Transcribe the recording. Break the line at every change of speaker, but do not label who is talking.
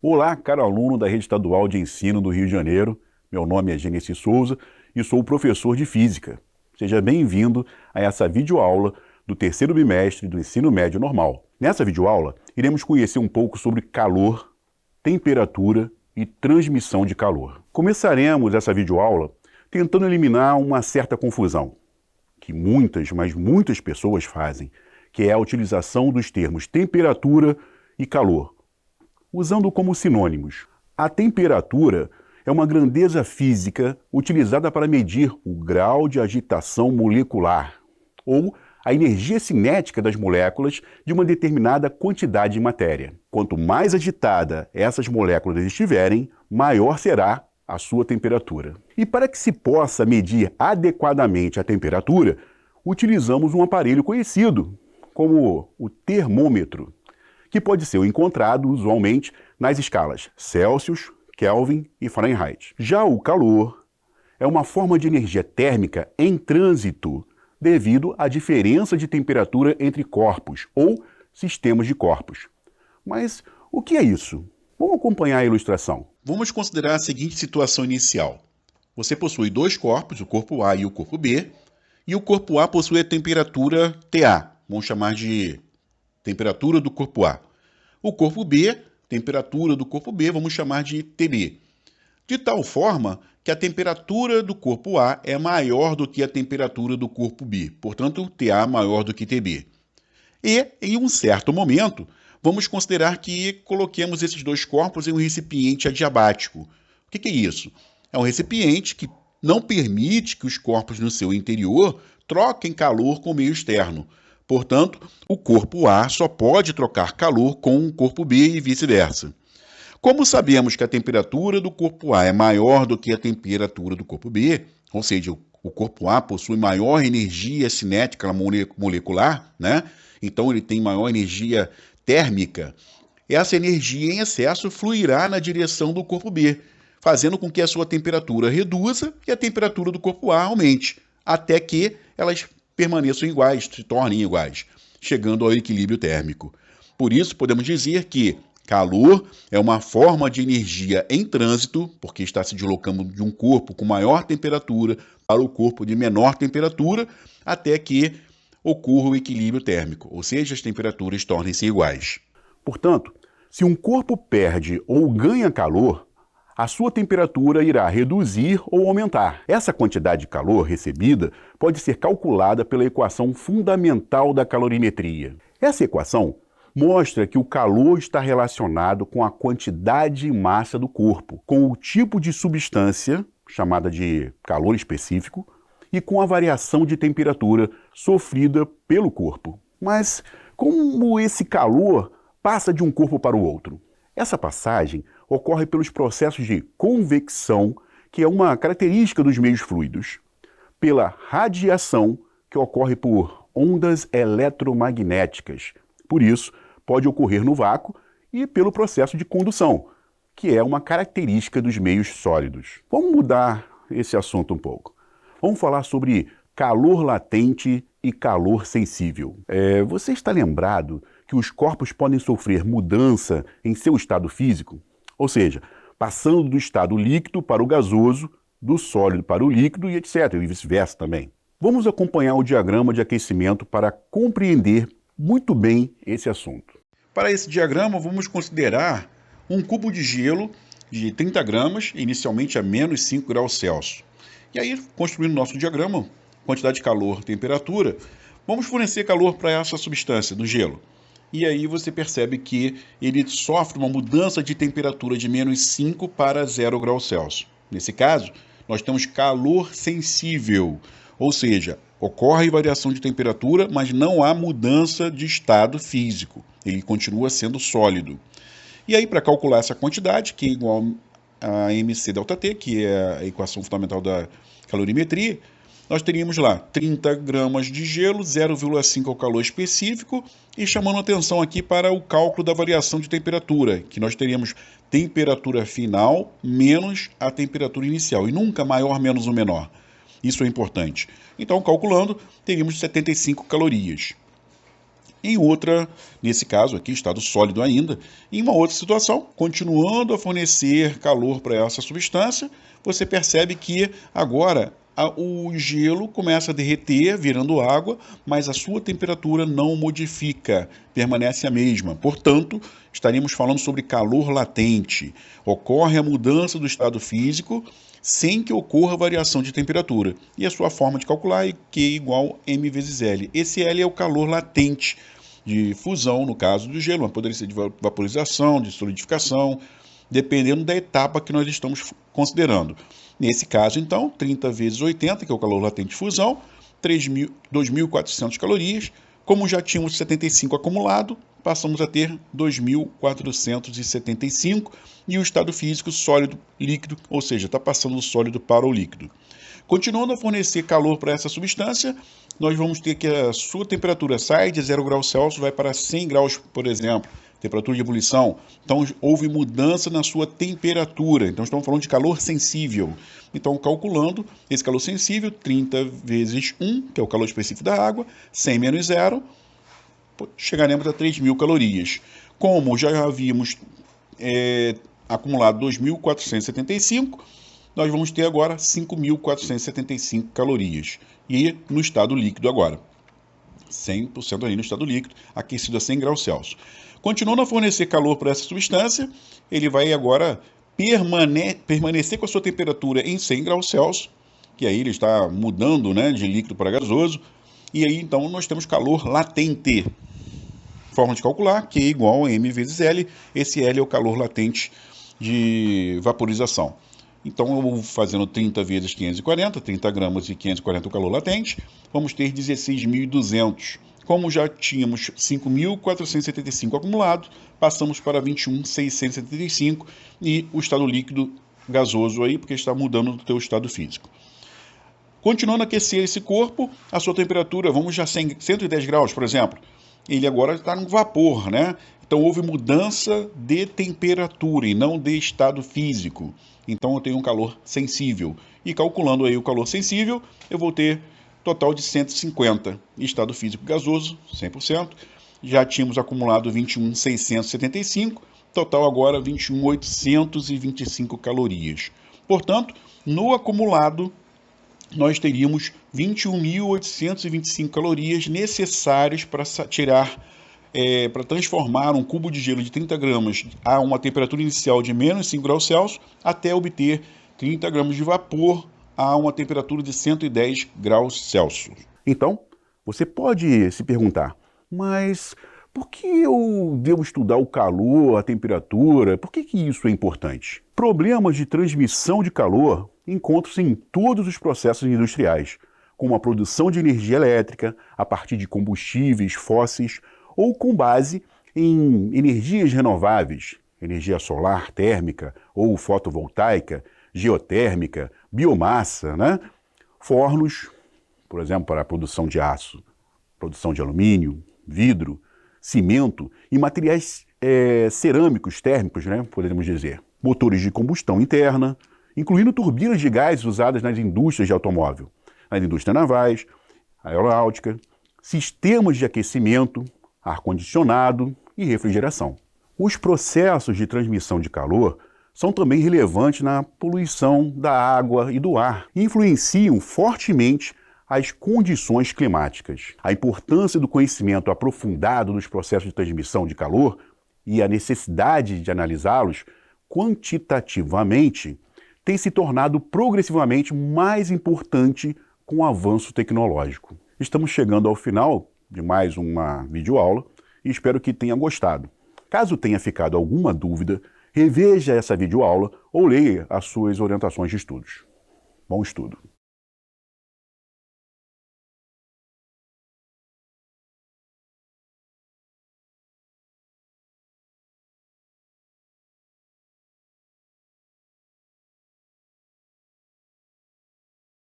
Olá, caro aluno da Rede Estadual de Ensino do Rio de Janeiro. Meu nome é Genesi Souza e sou professor de Física. Seja bem-vindo a essa videoaula do terceiro bimestre do Ensino Médio Normal. Nessa videoaula, iremos conhecer um pouco sobre calor, temperatura e transmissão de calor. Começaremos essa videoaula tentando eliminar uma certa confusão que muitas, mas muitas pessoas fazem, que é a utilização dos termos temperatura e calor, usando como sinônimos. A temperatura é uma grandeza física utilizada para medir o grau de agitação molecular, ou a energia cinética das moléculas de uma determinada quantidade de matéria. Quanto mais agitada essas moléculas estiverem, maior será a sua temperatura. E para que se possa medir adequadamente a temperatura, utilizamos um aparelho conhecido como o termômetro, que pode ser encontrado usualmente nas escalas Celsius, Kelvin e Fahrenheit. Já o calor é uma forma de energia térmica em trânsito devido à diferença de temperatura entre corpos ou sistemas de corpos. Mas o que é isso? Vamos acompanhar a ilustração.
Vamos considerar a seguinte situação inicial. Você possui dois corpos, o corpo A e o corpo B, e o corpo A possui a temperatura TA, vamos chamar de temperatura do corpo A. O corpo B, temperatura do corpo B, vamos chamar de TB. De tal forma que a temperatura do corpo A é maior do que a temperatura do corpo B, portanto, TA maior do que TB. E, em um certo momento, vamos considerar que coloquemos esses dois corpos em um recipiente adiabático. O que é isso? É um recipiente que não permite que os corpos no seu interior troquem calor com o meio externo. Portanto, o corpo A só pode trocar calor com o corpo B e vice-versa. Como sabemos que a temperatura do corpo A é maior do que a temperatura do corpo B, ou seja, o corpo A possui maior energia cinética molecular, né? Então ele tem maior energia térmica, essa energia em excesso fluirá na direção do corpo B, fazendo com que a sua temperatura reduza e a temperatura do corpo A aumente, até que elas permaneçam iguais, se tornem iguais, chegando ao equilíbrio térmico. Por isso, podemos dizer que calor é uma forma de energia em trânsito, porque está se deslocando de um corpo com maior temperatura para o corpo de menor temperatura, até que ocorra o equilíbrio térmico, ou seja, as temperaturas tornem-se iguais.
Portanto, se um corpo perde ou ganha calor, a sua temperatura irá reduzir ou aumentar. Essa quantidade de calor recebida pode ser calculada pela equação fundamental da calorimetria. Essa equação mostra que o calor está relacionado com a quantidade e massa do corpo, com o tipo de substância, chamada de calor específico, e com a variação de temperatura sofrida pelo corpo. Mas como esse calor passa de um corpo para o outro? Essa passagem ocorre pelos processos de convecção, que é uma característica dos meios fluidos, pela radiação, que ocorre por ondas eletromagnéticas. Por isso, pode ocorrer no vácuo, e pelo processo de condução, que é uma característica dos meios sólidos. Vamos mudar esse assunto um pouco. Vamos falar sobre calor latente e calor sensível. Você está lembrado que os corpos podem sofrer mudança em seu estado físico? Ou seja, passando do estado líquido para o gasoso, do sólido para o líquido e etc. E vice-versa também. Vamos acompanhar o diagrama de aquecimento para compreender muito bem esse assunto.
Para esse diagrama, vamos considerar um cubo de gelo de 30 gramas, inicialmente a menos 5 graus Celsius. E aí, construindo nosso diagrama, quantidade de calor, temperatura, vamos fornecer calor para essa substância do gelo. E aí você percebe que ele sofre uma mudança de temperatura de menos 5 para 0 graus Celsius. Nesse caso, nós temos calor sensível, ou seja, ocorre variação de temperatura, mas não há mudança de estado físico. Ele continua sendo sólido. E aí, para calcular essa quantidade, que é igual a mc ΔT, que é a equação fundamental da calorimetria, nós teríamos lá 30 gramas de gelo, 0,5 é o calor específico, e chamando atenção aqui para o cálculo da variação de temperatura, que nós teríamos temperatura final menos a temperatura inicial, e nunca maior menos ou menor. Isso é importante. Então, calculando, teríamos 75 calorias. Em outra, nesse caso aqui, estado sólido ainda, em uma outra situação, continuando a fornecer calor para essa substância, você percebe que agora o gelo começa a derreter, virando água, mas a sua temperatura não modifica, permanece a mesma. Portanto, estaríamos falando sobre calor latente. Ocorre a mudança do estado físico sem que ocorra variação de temperatura. E a sua forma de calcular é Q igual M vezes L. Esse L é o calor latente de fusão, no caso do gelo, mas poderia ser de vaporização, de solidificação, dependendo da etapa que nós estamos considerando. Nesse caso, então, 30 vezes 80, que é o calor latente de fusão, 2.400 calorias. Como já tínhamos 75 acumulado, passamos a ter 2.475 e o estado físico sólido líquido, ou seja, está passando do sólido para o líquido. Continuando a fornecer calor para essa substância, nós vamos ter que a sua temperatura sai de 0 graus Celsius, vai para 100 graus, por exemplo, temperatura de ebulição. Então, houve mudança na sua temperatura. Então, estamos falando de calor sensível. Então, calculando esse calor sensível, 30 vezes 1, que é o calor específico da água, 100 menos 0, chegaremos a 3.000 calorias. Como já havíamos acumulado 2.475, nós vamos ter agora 5.475 calorias. E no estado líquido agora. 100% aí no estado líquido, aquecido a 100 graus Celsius. Continuando a fornecer calor para essa substância, ele vai agora permanecer com a sua temperatura em 100 graus Celsius, que aí ele está mudando, né, de líquido para gasoso, e aí então nós temos calor latente. Forma de calcular, Q igual a M vezes L, esse L é o calor latente de vaporização. Então, eu vou fazendo 30 vezes 540, 30 gramas e 540 o calor latente, vamos ter 16.200. Como já tínhamos 5.475 acumulado, passamos para 21.675 e o estado líquido gasoso aí, porque está mudando do teu estado físico. Continuando a aquecer esse corpo, a sua temperatura, vamos já 110 graus, por exemplo, ele agora está no vapor, né? Então, houve mudança de temperatura e não de estado físico. Então, eu tenho um calor sensível. E calculando aí o calor sensível, eu vou ter total de 150. Estado físico gasoso, 100%. Já tínhamos acumulado 21.675. Total agora 21.825 calorias. Portanto, no acumulado, nós teríamos 21.825 calorias necessárias para tirar, para transformar um cubo de gelo de 30 gramas a uma temperatura inicial de menos 5 graus Celsius até obter 30 gramas de vapor a uma temperatura de 110 graus Celsius.
Então, você pode se perguntar, mas por que eu devo estudar o calor, a temperatura? Por que isso é importante? Problemas de transmissão de calor encontram-se em todos os processos industriais, como a produção de energia elétrica a partir de combustíveis fósseis ou com base em energias renováveis, energia solar, térmica ou fotovoltaica, geotérmica, biomassa, né? Fornos, por exemplo, para a produção de aço, produção de alumínio, vidro, cimento e materiais cerâmicos térmicos, né? Podemos dizer. Motores de combustão interna, incluindo turbinas de gás usadas nas indústrias de automóvel, nas indústrias navais, aeronáutica, sistemas de aquecimento, ar-condicionado e refrigeração. Os processos de transmissão de calor são também relevantes na poluição da água e do ar e influenciam fortemente as condições climáticas. A importância do conhecimento aprofundado dos processos de transmissão de calor e a necessidade de analisá-los quantitativamente tem se tornado progressivamente mais importante com o avanço tecnológico. Estamos chegando ao final de mais uma videoaula e espero que tenha gostado. Caso tenha ficado alguma dúvida, reveja essa videoaula ou leia as suas orientações de estudos. Bom estudo!